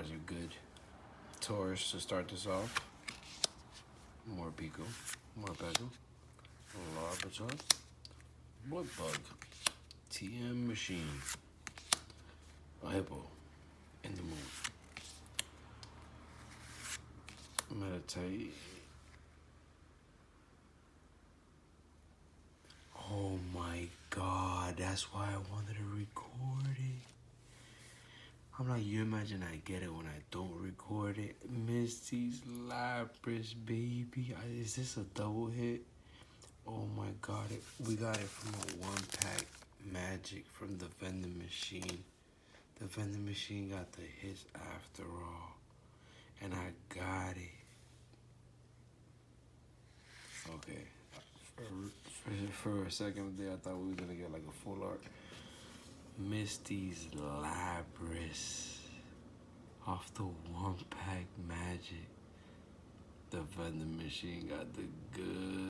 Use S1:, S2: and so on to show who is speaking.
S1: There's a good Taurus to start this off. More Pico, more Pego, Larbatross, Blood Bug, TM Machine, a Hippo in the moon, Meditate. Oh my God, that's why I wanted to record it. I'm like, you imagine I get it when I don't record it. Mistys Lapras, baby. Is this a double hit? Oh my God, we got it from a 1-pack magic from the vending machine. The vending machine got the hits after all. And I got it. Okay. For a second there, I thought we were going to get like a full art. Mistys Lapras off the 1-pack magic. The vending machine got the good.